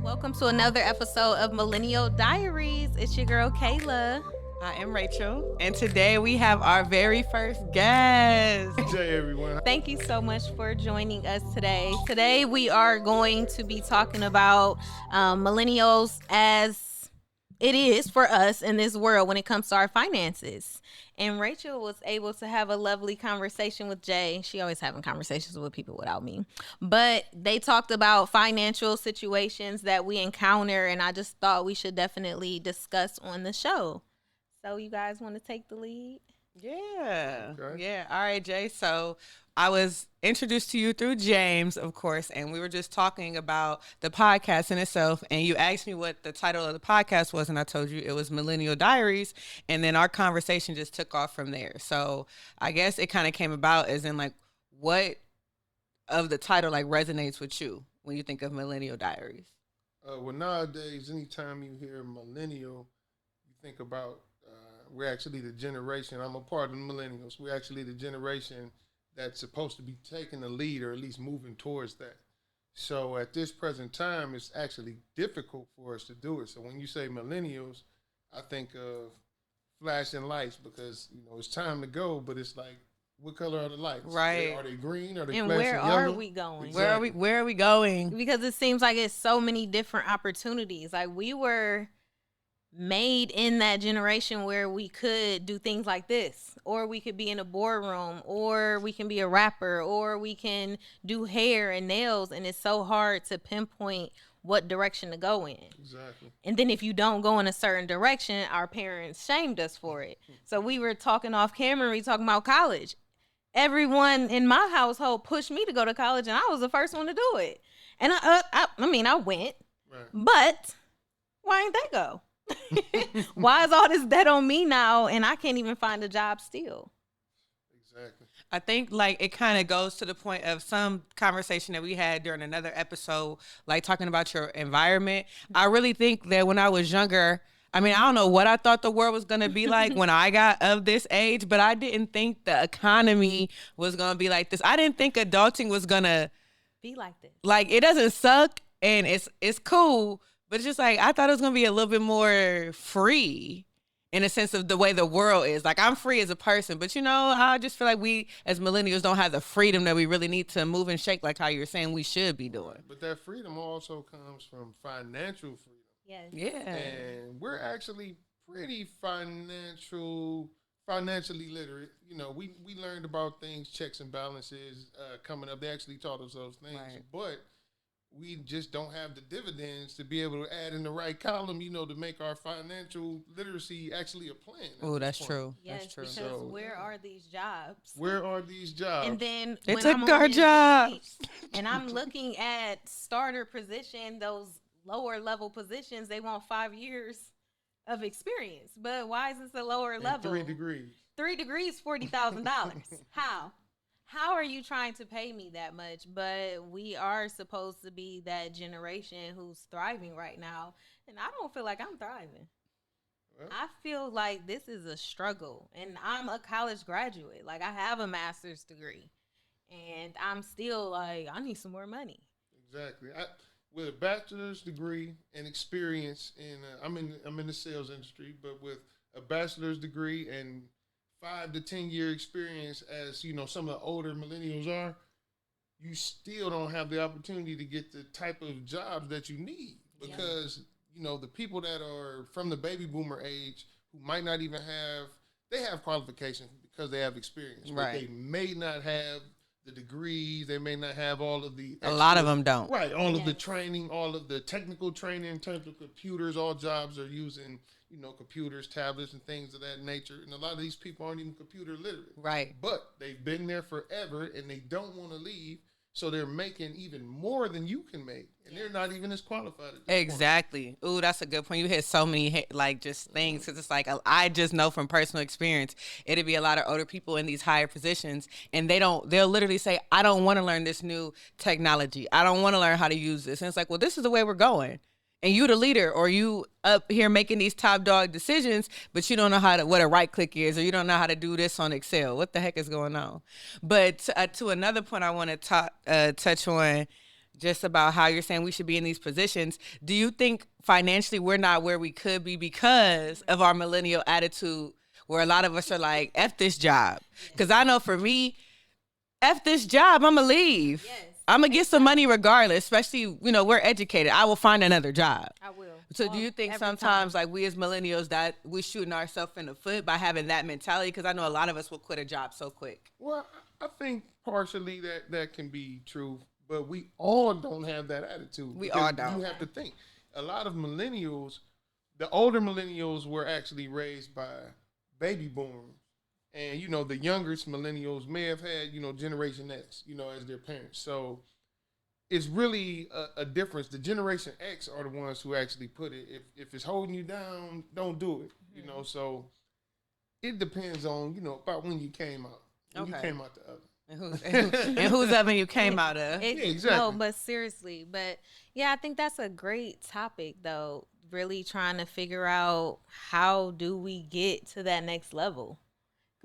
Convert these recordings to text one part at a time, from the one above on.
Welcome to another episode of Millennial Diaries. It's your girl Kayla. I am Rachel, and today we have our very first guest. Hey everyone. Thank you so much for joining us today. Today we are going to be talking about millennials as it is for us in this world when it comes to our finances. And Rachel was able to have a lovely conversation with Jay. She always having conversations with people without me. But they talked about financial situations that we encounter, and I just thought we should definitely discuss on the show. So you guys want to take the lead? Yeah. Okay. Yeah. All right, Jay. So I was introduced to you through James, of course, and we were just talking about the podcast in itself. And you asked me what the title of the podcast was, and I told you it was Millennial Diaries. And then our conversation just took off from there. So I guess it kind of came about as in like, what of the title like resonates with you when you think of Millennial Diaries? Well, nowadays, anytime you hear millennial, you think about we're actually the generation. I'm a part of the millennials. We're actually the generation that's supposed to be taking the lead or at least moving towards that. So at this present time, it's actually difficult for us to do it. So when you say millennials, I think of flashing lights because, it's time to go, but it's like, what color are the lights? Right. Are they green? Are they And flashing where yellow? are we going? Exactly. Where are we going? Because it seems like it's so many different opportunities. Like we were made in that generation where we could do things like this, or we could be in a boardroom, or we can be a rapper, or we can do hair and nails, and it's so hard to pinpoint what direction to go in. Exactly. And then if you don't go in a certain direction, our parents shamed us for it. So we were talking off camera, we talking about college. Everyone in my household pushed me to go to college, and I was the first one to do it. And I went, Right. but why ain't they go? Why is all this debt on me now, and I can't even find a job still? Exactly. I think like it kind of goes to the point of some conversation that we had during another episode, like talking about your environment. I really think that when I was younger, I mean, I don't know what I thought the world was going to be like when I got of this age, but I didn't think the economy was going to be like this. I didn't think adulting was going to Be like this. like, it doesn't suck and it's cool, but it's just like, I thought it was going to be a little bit more free in a sense of the way the world is. Like, I'm free as a person, but I just feel like we as millennials don't have the freedom that we really need to move and shake like how you're saying we should be doing. But that freedom also comes from financial freedom. Yes. Yeah. And we're actually pretty financially literate. We learned about things, checks and balances coming up. They actually taught us those things. Right. But we just don't have the dividends to be able to add in the right column, to make our financial literacy actually a plan. Oh, that's true. Yes, That's true. because So- where are these jobs? Where are these jobs? And then They when took I'm our on jobs. Indeed, and I'm looking at starter position, those lower level positions, they want 5 years of experience. But why is this a lower And level? 3 degrees. 3 degrees, $40,000. How? How are you trying to pay me that much? But we are supposed to be that generation who's thriving right now. And I don't feel like I'm thriving. Well, I feel like this is a struggle. And I'm a college graduate. Like, I have a master's degree. And I'm still like, I need some more money. exactly. With a bachelor's degree and experience I'm in the sales industry, but with a bachelor's degree and 5 to 10 year experience as some of the older millennials are, you still don't have the opportunity to get the type of jobs that you need because the people that are from the baby boomer age who might not even they have qualifications because they have experience, but Right. they may not have the degrees, they may not have all of the A lot of extra- them don't. Right, all of the Yes. training, all of the technical training in terms of computers. All jobs are using, computers, tablets, and things of that nature. And a lot of these people aren't even computer literate. Right. But they've been there forever, and they don't want to leave. So they're making even more than you can make, and they're not even as qualified. At this Exactly. Ooh, that's a good point. You hit so many like just things because it's like I just know from personal experience, it'd be a lot of older people in these higher positions, and they'll literally say, "I don't want to learn this new technology. I don't want to learn how to use this." And it's like, well, this is the way we're going. And you the leader, or you up here making these top dog decisions, but you don't know what a right click is, or you don't know how to do this on Excel. What the heck is going on? But to another point I want to touch on, just about how you're saying we should be in these positions. Do you think financially we're not where we could be because of our millennial attitude, where a lot of us are like, F this job? Because I know for me, F this job, I'm going to leave. Yes. I'm going to get some money regardless, especially, we're educated. I will find another job. I will. So do you think Every sometimes, time. like, we as millennials, that we shooting ourselves in the foot by having that mentality? Because I know a lot of us will quit a job so quick. Well, I think partially that can be true, but we all don't have that attitude. We because all don't. You have to think. A lot of millennials, the older millennials were actually raised by baby boomers. And, the youngest millennials may have had, Generation X, as their parents. So it's really a difference. The Generation X are the ones who actually put it. If it's holding you down, don't do it. So it depends on, about when you came out. When you came out the oven. And whose oven you came out of. Yeah, exactly. No, but seriously, I think that's a great topic though. Really trying to figure out how do we get to that next level?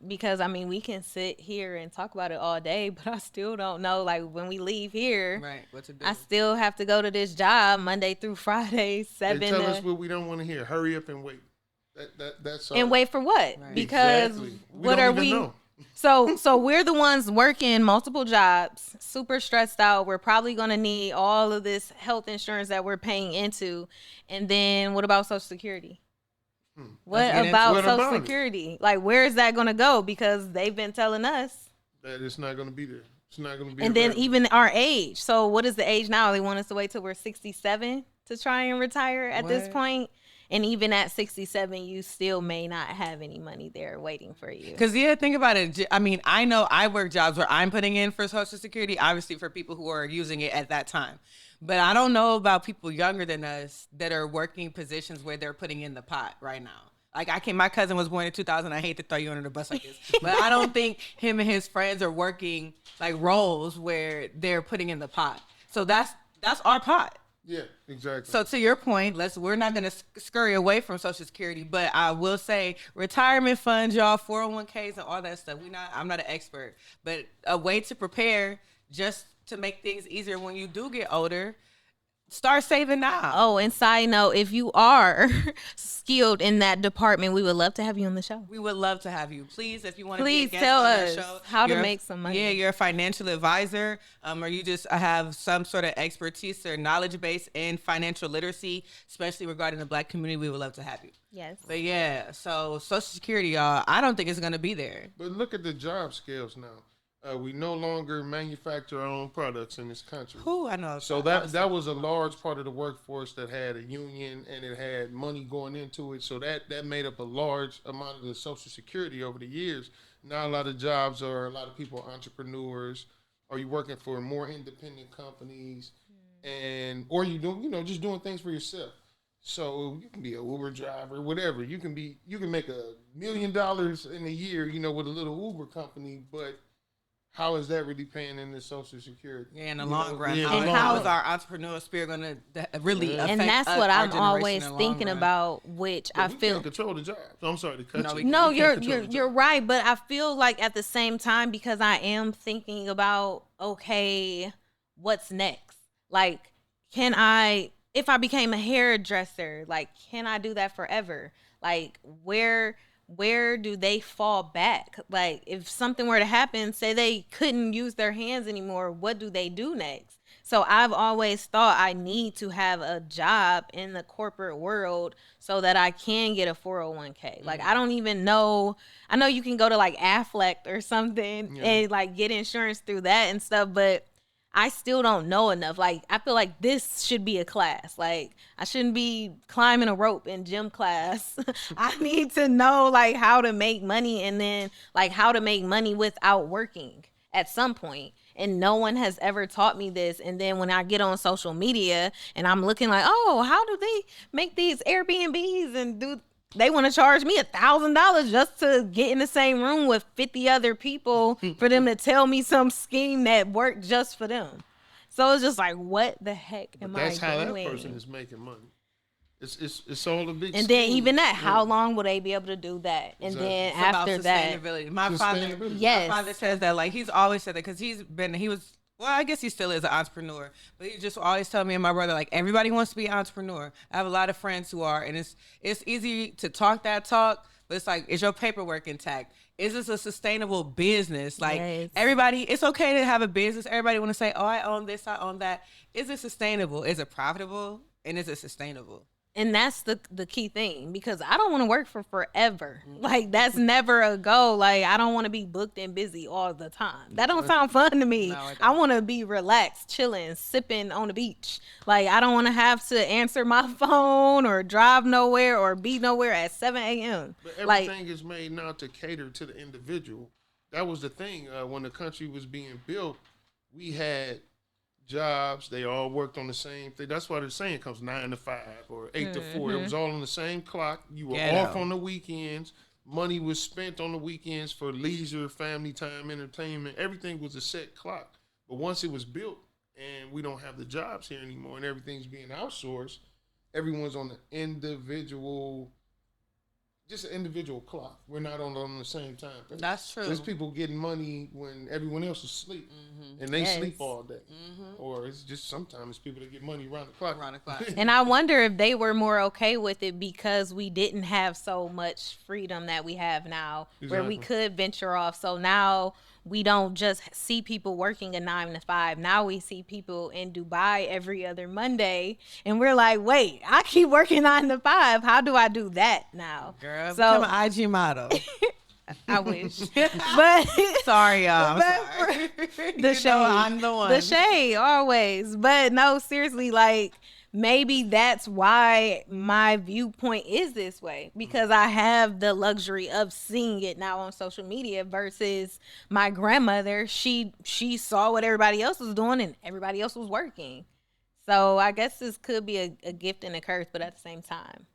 Because we can sit here and talk about it all day, but I still don't know. Like when we leave here, Right, what to do. I still have to go to this job Monday through Friday, 7 They tell to, us what we don't want to hear. Hurry up and wait. That's all. and wait for what? Right. Because Exactly. what don't are even we? know. So we're the ones working multiple jobs, super stressed out. We're probably going to need all of this health insurance that we're paying into. And then what about Social Security? What Let's get about into it. Social What about it? Security? Like, where is that going to go? Because they've been telling us. That it's not going to be there. It's not going to be. And then available. even our age. So what is the age now? They want us to wait till we're 67 to try and retire at this What? point. And even at 67, you still may not have any money there waiting for you. Because, think about it. I know I work jobs where I'm putting in for Social Security, obviously for people who are using it at that time. But I don't know about people younger than us that are working positions where they're putting in the pot right now. Like my cousin was born in 2000. I hate to throw you under the bus like this, but I don't think him and his friends are working like roles where they're putting in the pot. So that's our pot. Yeah, exactly. So to your point, we're not going to scurry away from Social Security, but I will say retirement funds, y'all, 401ks and all that stuff. I'm not an expert, but a way to prepare just to make things easier when you do get older. Start saving now. Oh, and side note, if you are skilled in that department, we would love to have you on the show. We would love to have you. Please, if you want to Please be a guest tell on that us show, how to you're- make some money. Yeah, you're a financial advisor, or you just have some sort of expertise or knowledge base in financial literacy, especially regarding the Black community. We would love to have you. Yes. But yeah, so Social Security, y'all, I don't think it's gonna be there. But look at the job scales now. We no longer manufacture our own products in this country. Who I know. So that was a large part of the workforce that had a union and it had money going into it. So that made up a large amount of the Social Security over the years. Now a lot of jobs are, a lot of people are entrepreneurs, or you working for more independent companies, or you doing just doing things for yourself. So you can be an Uber driver, whatever. You can make $1 million in a year, with a little Uber company, but how is that really paying into Social Security? Yeah, in the long run. Yeah, How, in the how long is our entrepreneurial spirit going to really affect And that's us, what our I'm generation always in the long thinking run? about, which I We feel. can't control the job. I'm sorry to cut No, you. we No, We you're can't control the you're job. right, but I feel like at the same time, because I am thinking about, okay, what's next? Like, if I became a hairdresser, like, can I do that forever? Like, where do they fall back? Like, if something were to happen, say they couldn't use their hands anymore, what do they do next? So I've always thought I need to have a job in the corporate world so that I can get a 401k. Like, I don't even know. I know you can go to like Aflac or something and like get insurance through that and stuff, but I still don't know enough. Like, I feel like this should be a class. Like, I shouldn't be climbing a rope in gym class. I need to know like how to make money, and then like how to make money without working at some point. And no one has ever taught me this. And then when I get on social media and I'm looking like, oh, how do they make these Airbnbs and they want to charge me $1,000 just to get in the same room with 50 other people for them to tell me some scheme that worked just for them. So it's just like, what the heck am That's I how doing? that person is making money. It's all a big. And then scheme. even that, how Yeah. long will they be able to do that? And Exactly. then It's about after that, sustainability. My father Sustainability. Yes. says that, like, he's always said that because he was Well, I guess he still is an entrepreneur, but he just always tell me and my brother, like, everybody wants to be an entrepreneur. I have a lot of friends who are, and it's easy to talk that talk, but it's like, is your paperwork intact? Is this a sustainable business? Like, Yes. everybody, it's okay to have a business. Everybody want to say, oh, I own this, I own that. Is it sustainable? Is it profitable? And is it sustainable? And that's the key thing, because I don't want to work for forever. Like, that's never a goal. Like, I don't want to be booked and busy all the time. That don't sound fun to me. No, it I don't. want to be relaxed, chilling, sipping on the beach. Like, I don't want to have to answer my phone or drive nowhere or be nowhere at 7 a.m. But Like, everything is made now to cater to the individual. That was the thing. When the country was being built, we had jobs. They all worked on the same thing. That's why they're saying it comes 9 to 5 or 8 to 4. It was all on the same clock. You were Ghetto. off on the weekends. Money was spent on the weekends for leisure, family time, entertainment. Everything was a set clock. But once it was built and we don't have the jobs here anymore and everything's being outsourced, everyone's on the individual, just an individual clock. We're not on the same time. That's true. There's people getting money when everyone else is asleep, and they Yes. sleep all day. Or it's just sometimes people that get money around the clock. Around the clock. and I wonder if they were more okay with it because we didn't have so much freedom that we have now, where we Exactly. could venture off. So now we don't just see people working a 9 to 5. Now we see people in Dubai every other Monday, and we're like, wait, I keep working 9 to 5. How do I do that now? Girl, So- become an IG model. I wish, but Sorry, y'all. I'm But sorry. the You know shade, I'm the one. the shade always. But no, seriously, like, maybe that's why my viewpoint is this way, because I have the luxury of seeing it now on social media versus my grandmother. She saw what everybody else was doing and everybody else was working. So I guess this could be a gift and a curse, but at the same time,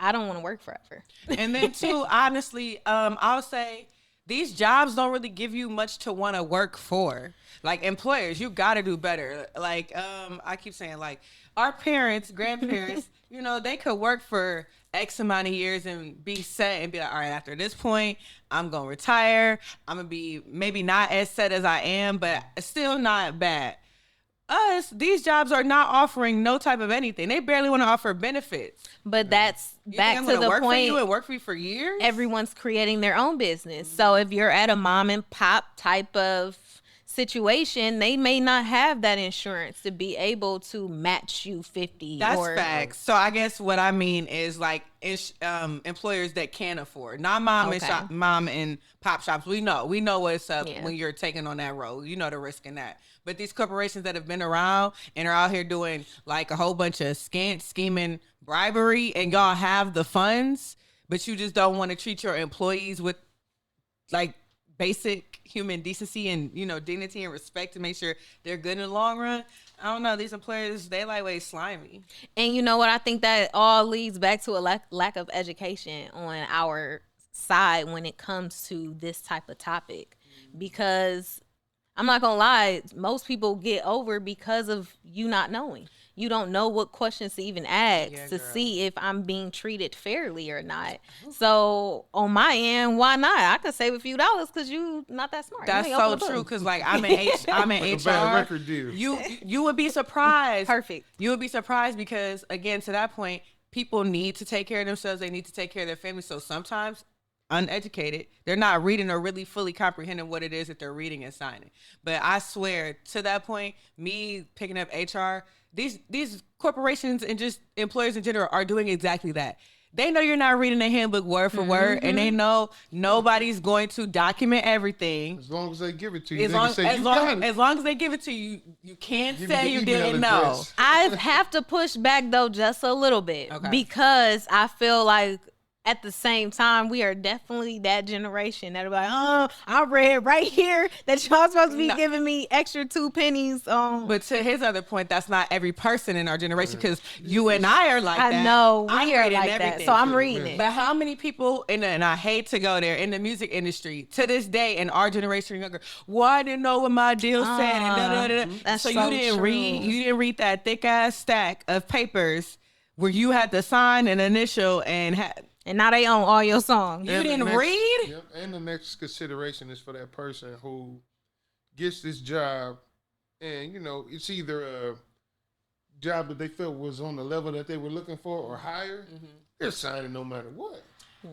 I don't want to work forever. And then too, honestly, I'll say these jobs don't really give you much to want to work for. Like, employers, you got to do better. Like, I keep saying, like, our parents, grandparents, you know, they could work for X amount of years and be set and be like, all right, after this point, I'm going to retire. I'm going to be maybe not as set as I am, but still not bad. Us, these jobs are not offering no type of anything. They barely want to offer benefits. But that's You back think I'm to gonna the work for you point. and work for you for years? Everyone's creating their own business. So if you're at a mom and pop type of situation, they may not have that insurance to be able to match you 50. That's or facts. So I guess what I mean is like employers that can afford, not mom Okay. mom and pop shops. We know what's up Yeah. when you're taking on that road. You know the risk in that. But these corporations that have been around and are out here doing like a whole bunch of scheming, bribery, and y'all have the funds, but you just don't want to treat your employees with like basic human decency and, you know, dignity and respect to make sure they're good in the long run. I don't know. These employers, they lightweight slimy. And you know what? I think that all leads back to a lack of education on our side when it comes to this type of topic. Because I'm not going to lie, most people get over because of you not knowing. You don't know what questions to even ask Yeah, to girl. see if I'm being treated fairly or not. So on my end, why not? I could save a few dollars because you not that smart. You That's ain't so open the true. book. Cause like I'm in Like a bad HR. record deal. You would be surprised. Perfect. You would be surprised because again, to that point, people need to take care of themselves. They need to take care of their family. So sometimes uneducated, they're not reading or really fully comprehending what it is that they're reading and signing. But I swear, to that point, me picking up HR, these corporations and just employers in general are doing exactly that. They know you're not reading the handbook word for word, and they know nobody's going to document everything. As long as they give it to you, As they long, can say, as, you long, got it. as long as they give it to you, you can't Give me say the you email didn't know. address. I have to push back though just a little bit Okay. because I feel like at the same time we are definitely that generation that'll be like, oh, I read right here that y'all supposed to be No. giving me extra 2 pennies on. But to his other point, that's not every person in our generation because you and I are like that. I know I'm we are reading like that, everything. so I'm too, reading man. it. But how many people and I hate to go there in the music industry to this day in our generation and younger? Well, I didn't know what my deal said. And da, da, da, da. That's so so you didn't true. read. You didn't read that thick ass stack of papers where you had to sign an initial and had. And now they own all your songs. You And the didn't next- read? Yep. And the next consideration is for that person who gets this job, and it's either a job that they felt was on the level that they were looking for or higher, they're signing no matter what.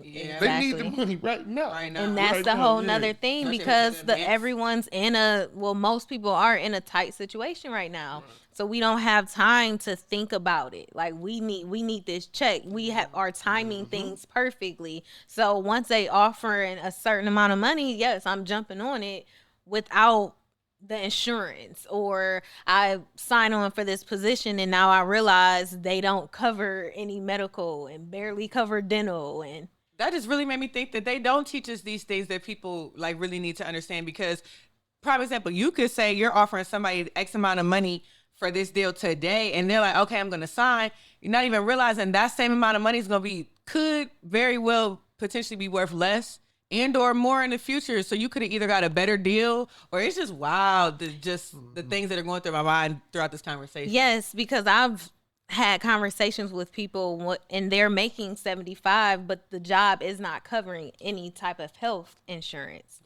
Yeah. They need the money right now. Right now. And that's Right the now, whole yeah. nother thing, Especially because with the mix. everyone's most people are in a tight situation right now. So we don't have time to think about it. Like we need this check. We are timing things perfectly. So once they offer a certain amount of money, yes, I'm jumping on it without the insurance, or I sign on for this position and now I realize they don't cover any medical and barely cover dental. And That just really made me think that they don't teach us these things that people like really need to understand. Because, prime example, you could say you're offering somebody X amount of money for this deal today, and they're like, okay, I'm going to sign. You're not even realizing that same amount of money is going to could very well potentially be worth less and or more in the future. So you could have either got a better deal, or it's just wild, the things that are going through my mind throughout this conversation. yes, because I've had conversations with people and they're making 75, but the job is not covering any type of health insurance.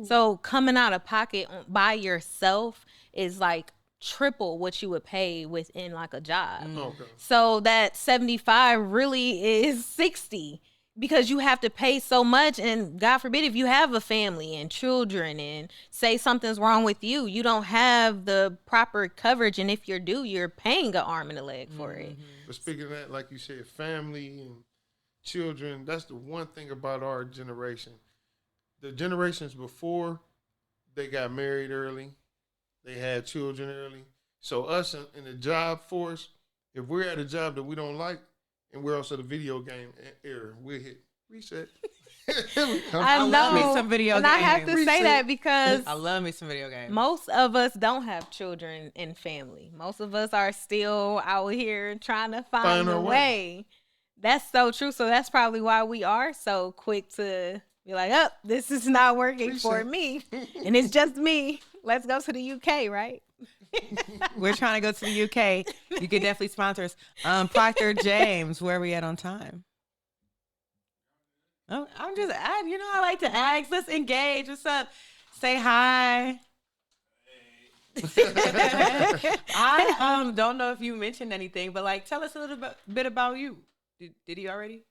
So coming out of pocket by yourself is like triple what you would pay within like a job. Okay. So that 75 really is 60, because you have to pay so much. And God forbid, if you have a family and children and say something's wrong with you, you don't have the proper coverage. And if you're due, you're paying an arm and a leg for it. But speaking of that, like you said, family and children, that's the one thing about our generation. The generations before, they got married early. They had children early. So us in the job force, if we're at a job that we don't like, and we're also the video game era, we'll hit reset. I love me know. some video and I have to games. say that because I love me some video games. most of us don't have children and family. Most of us are still out here trying to find our a way. way. That's so true. So that's probably why we are so quick to be like, oh, this is not working for Reset. me. And it's just me. Let's go to the UK, right? We're trying to go to the UK. You could definitely sponsor us. Procter James, where are we at on time? Oh, I'm just I like to ask. Let's engage. What's up? Say hi. I don't know if you mentioned anything, but like tell us a little bit about you. Did he already?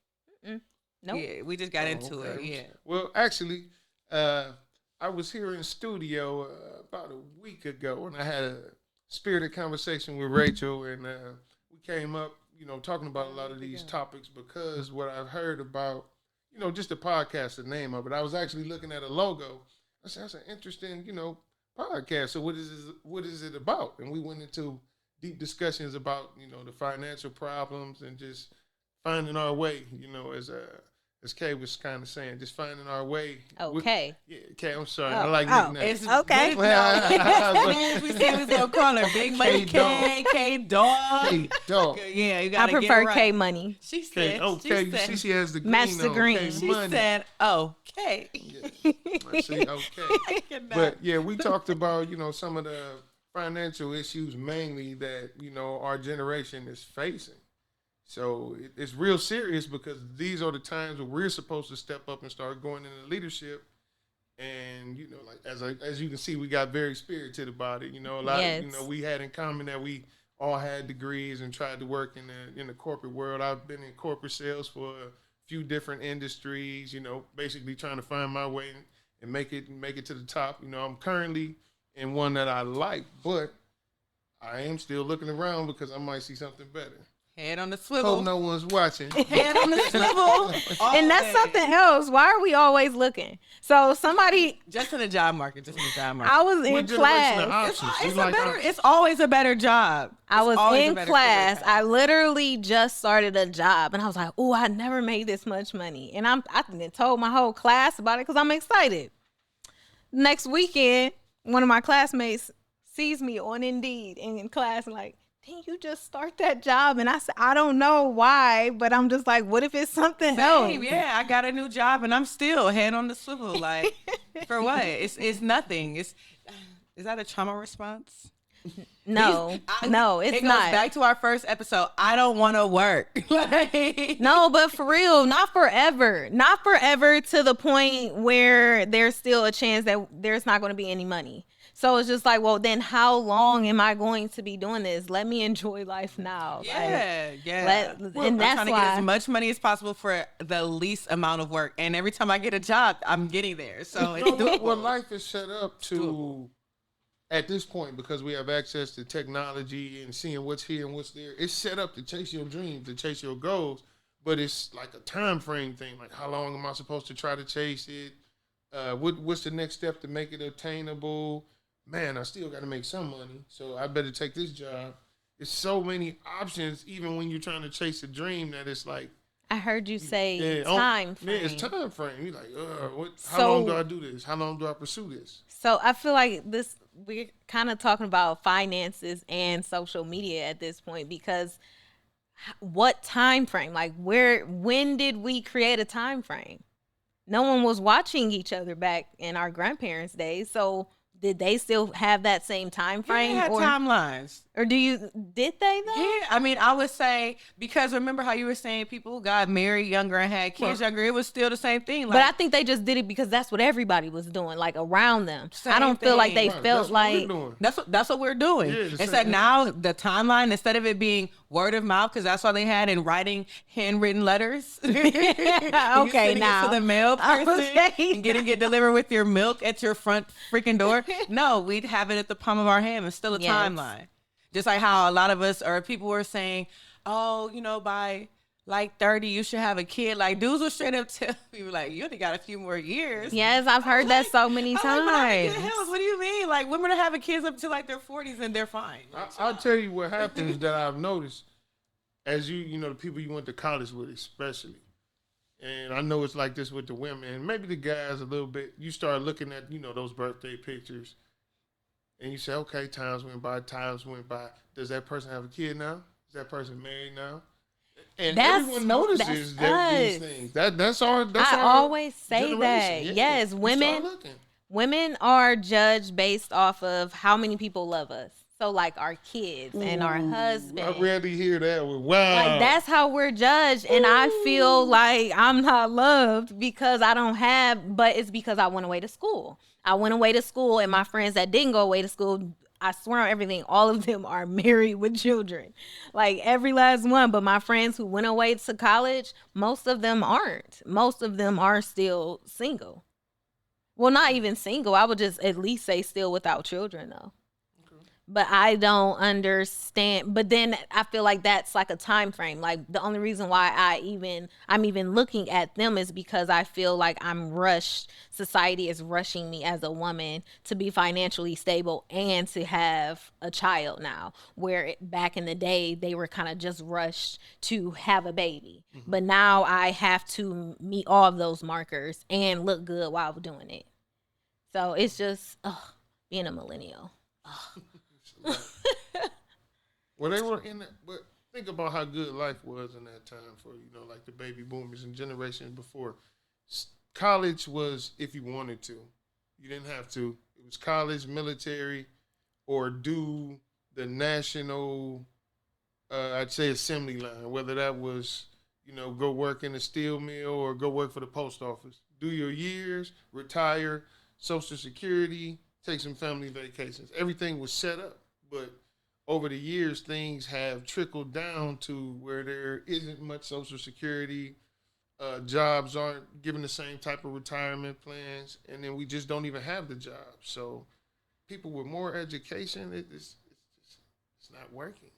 Nope. Yeah, we just got into it. Okay. Yeah. Well, actually, I was here in studio about a week ago, and I had a spirited conversation with Rachel, and we came up, talking about a lot of these topics because what I've heard about, just the podcast, the name of it. I was actually looking at a logo. I said, that's an interesting, podcast. So what is it about? And we went into deep discussions about, the financial problems and just finding our way, as Kay was kind of saying, just finding our way. Okay. Yeah, Kay, I'm sorry. I like nicknames. It's Okay. We said we was gonna call her Big Money K Dog. Hey, dog. Yeah, you I gotta prefer get it K right. money. She K, said. okay, She you said. see she has the green Match the on, green. K She money. said, "Oh, K." Yeah. I see, okay. But yeah, we talked about, some of the financial issues mainly that, our generation is facing. So it's real serious because these are the times where we're supposed to step up and start going into leadership. And, like as you can see, we got very spirited about it. A lot Yes. of, we had in common that we all had degrees and tried to work in the corporate world. I've been in corporate sales for a few different industries, basically trying to find my way and make it to the top. I'm currently in one that I like, but I am still looking around because I might see something better. Head on the swivel. Hope no one's watching. Head on the swivel. And that's something else. Why are we always looking? So somebody, Just in the job market. Just in the job market. I was What in generation of class. options? It's You like better. options? It's always a better job. I It's was always a in better class. career path. I literally just started a job, and I was like, "Oh, I never made this much money." And I done told my whole class about it because I'm excited. Next weekend, one of my classmates sees me on Indeed in class and like, "Didn't you just start that job?" And I said, "I don't know why, but I'm just like, what if it's something else?" Same, yeah, I got a new job and I'm still head on the swivel. Like, for what? It's nothing. Is that a trauma response? No, no, it's It goes not. back to our first episode. I don't want to work. Like, No, but for real, not forever. Not forever to the point where there's still a chance that there's not going to be any money. So it's just like, well, then how long am I going to be doing this? Let me enjoy life now. Yeah, and I'm that's trying to why get as much money as possible for the least amount of work. And every time I get a job, I'm getting there. So it's doable. Well, life is set up to, at this point, because we have access to technology and seeing what's here and what's there, it's set up to chase your dreams, to chase your goals. But it's like a time frame thing. Like, how long am I supposed to try to chase it? What's the next step to make it attainable? Man, I still got to make some money, so I better take this job. It's so many options, even when you're trying to chase a dream, that it's like, I heard you say time frame. Yeah, it's time frame. You're like, how So- long do I do this? How long do I pursue this? So I feel like we're kind of talking about finances and social media at this point, because what time frame? Like, when did we create a time frame? No one was watching each other back in our grandparents' days, so did they still have that same time frame? They had timelines. Or did they though? Yeah, I mean, I would say, because remember how you were saying people got married younger and had kids younger, it was still the same thing. Like, But I think they just did it because that's what everybody was doing, like around them. I Same don't feel like they thing. Right, felt that's what we're like doing. that's what we're doing. Yeah, the It's same like thing. now the timeline, instead of it being word of mouth, because that's all they had in writing handwritten letters. Okay, Sending now. it to the mail person Okay. and getting it delivered with your milk at your front freaking door. No, we'd have it at the palm of our hand. It's still a Yes. timeline. Just like how a lot of us, or people were saying, oh, by like 30, you should have a kid. Like, dudes will straight up tell me, like, you only got a few more years. Yes, I've heard that so many I'm like, but I'm in good times. health. What do you mean? Like, women are having kids up to like their 40s and they're fine. I'll tell you what happens that I've noticed as the people you went to college with, especially. And I know it's like this with the women, and maybe the guys a little bit. You start looking at, those birthday pictures, and you say, okay, times went by. Does that person have a kid now? Is that person married now? And everyone notices these things. That's our. I always say generation. that. Yeah. Yes, You start women. looking. Women are judged based off of how many people love us. So like our kids and our husband. I rarely hear that. Wow. Like that's how we're judged, and I feel like I'm not loved because I don't have. But it's because I went away to school. I went away to school, and my friends that didn't go away to school, I swear on everything, all of them are married with children, like every last one. But my friends who went away to college, most of them aren't. Most of them are still single. Well, not even single. I would just at least say still without children, though. But I don't understand. But then I feel like that's like a time frame. Like the only reason why I'm even looking at them is because I feel like I'm rushed. Society is rushing me as a woman to be financially stable and to have a child now. Where back in the day they were kind of just rushed to have a baby. Mm-hmm. But now I have to meet all of those markers and look good while doing it. So it's just being a millennial. Well, they were in that, but think about how good life was in that time for, like the baby boomers and generations before. College was if you wanted to. You didn't have to. It was college, military, or do the national, I'd say, assembly line, whether that was, go work in a steel mill or go work for the post office. Do your years, retire, Social Security, take some family vacations. Everything was set up. But over the years, things have trickled down to where there isn't much Social Security. Jobs aren't given the same type of retirement plans. And then we just don't even have the jobs. So people with more education, it's not working.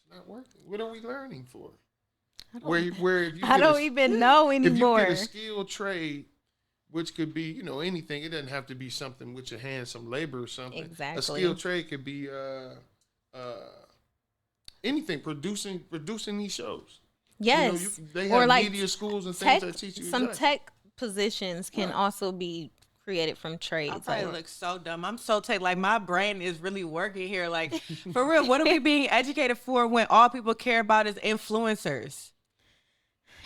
It's not working. What are we learning for? I don't even know anymore. If you get a skilled trade, which could be, anything. It doesn't have to be something with your hands, some labor or something. Exactly. A skilled trade could be anything, producing these shows. Yes. They have or like media schools and things that teach you. Some tech positions can also be created from trades. I probably look so dumb. I'm so tech. Like my brain is really working here. Like for real, what are we being educated for when all people care about is influencers?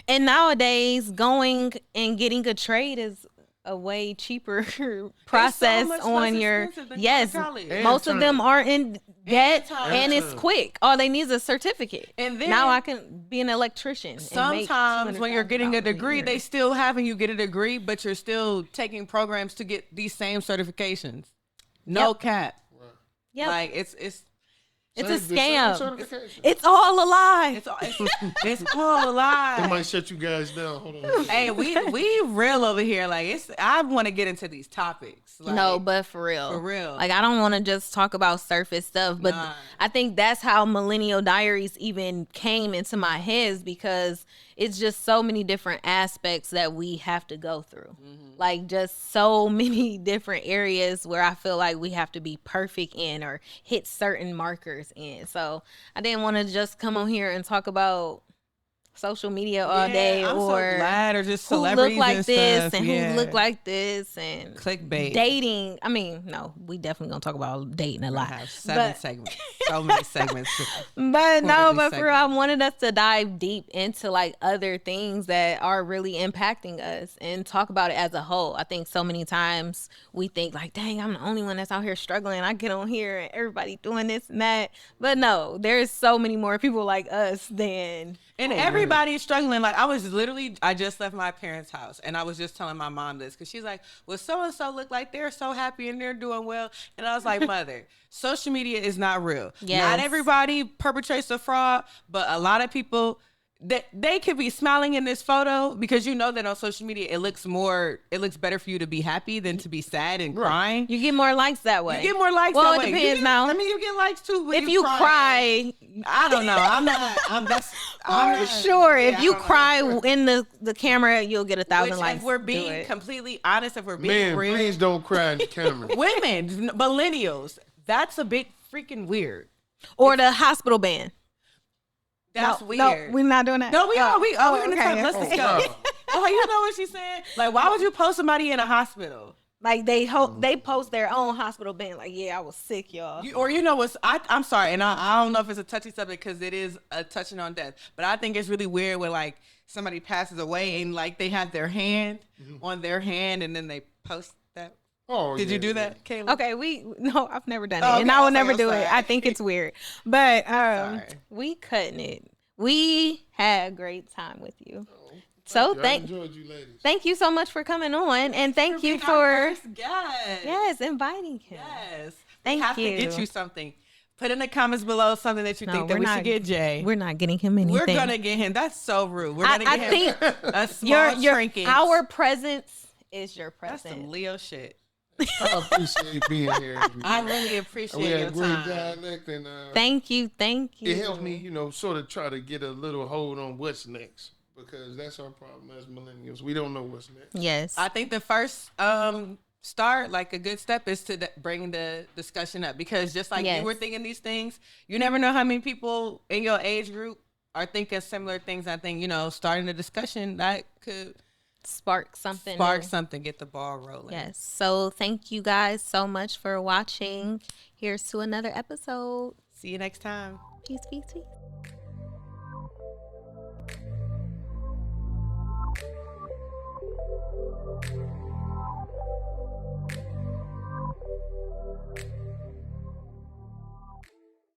And nowadays, going and getting a trade is a way cheaper process on your most of them are in debt and it's quick. All they need is a certificate, and then now I can be an electrician. Sometimes when you're getting a degree, they still having you get a degree, but you're still taking programs to get these same certifications. No Yep. cap. Right. Yep. Like it's It's a Same scam. certification. It's all a lie. it's all a lie. They might shut you guys down. Hold on. Hey, we real over here. Like I want to get into these topics. Like, No, but for real. For real. Like, I don't want to just talk about surface stuff, but Nah. I think that's how Millennial Diaries even came into my head, because it's just so many different aspects that we have to go through. Like, just so many different areas where I feel like we have to be perfect in or hit certain markers in. So I didn't want to just come on here and talk about social media all day, I'm or so glad, or just who celebrities look like and this stuff. and Yeah. who look like this and Clickbait. dating. I mean, no, we definitely gonna talk about dating a I lot. have 7 But- segments. So many segments. But no, Quarterly but for real, I segment. wanted us to dive deep into like other things that are really impacting us and talk about it as a whole. I think so many times we think like, dang, I'm the only one that's out here struggling. I get on here and everybody doing this and that. But no, there's so many more people like us than And everybody's struggling. Like I just left my parents' house, and I was just telling my mom this because she's like, "Well, so and so look like they're so happy and they're doing well," and I was like, "Mother, social media is not real. Yes. Not everybody perpetrates a fraud, but a lot of people." They could be smiling in this photo because you know that on social media it looks better for you to be happy than to be sad and crying. you get more likes that way. You get more likes Well, that it way. depends You now. I mean, you get likes too. When If you cry, I don't know. I'm not sure. yeah, If I you don't know. cry in the camera, you'll get 1,000 Which, likes. if we're Do being it. completely honest, if we're being Man, real, please don't cry in the camera. women, millennials, that's a bit freaking weird. Or the hospital band. That's No, weird. No, we're not doing that. No, we're in the okay. time. Let's Oh, discuss. wow. Oh, you know what she's saying? Like, why would you post somebody in a hospital? Like they post their own hospital band. Like, yeah, I was sick, y'all. Or you know what's? I'm sorry, and I don't know if it's a touchy subject because it is a touching on death. But I think it's really weird when like somebody passes away and like they have their hand on their hand and then they post that. Oh, Did yeah, you do yeah. that, Kayla? Okay, no, I've never done it, Oh, and okay, I will I'm never do sorry. it. I think it's weird, but Sorry. we cutting it. We had a great time with you. So I thank enjoyed you ladies. you so much for coming on, and thank you being our for first guest. yes inviting him. Yes. Thank we have you. to get you something. Put in the comments below something that you think that we should get Jay. We're not getting him anything. We're gonna get him. That's so rude. We're gonna I get him think a small trinket. our presence is your That's presence. some Leo shit. I appreciate being here. I really we appreciate had your great time. dialect, and Thank you. it helped me, sort of try to get a little hold on what's next, because that's our problem as millennials. We don't know what's next. Yes. I think the first start, like a good step, is to bring the discussion up, because just like Yes. you were thinking these things, you never know how many people in your age group are thinking similar things. I think starting the discussion that could spark something. spark new. something, get the ball rolling. Yes. So thank you guys so much for watching. Here's to another episode. See you next time. Peace, peace, peace.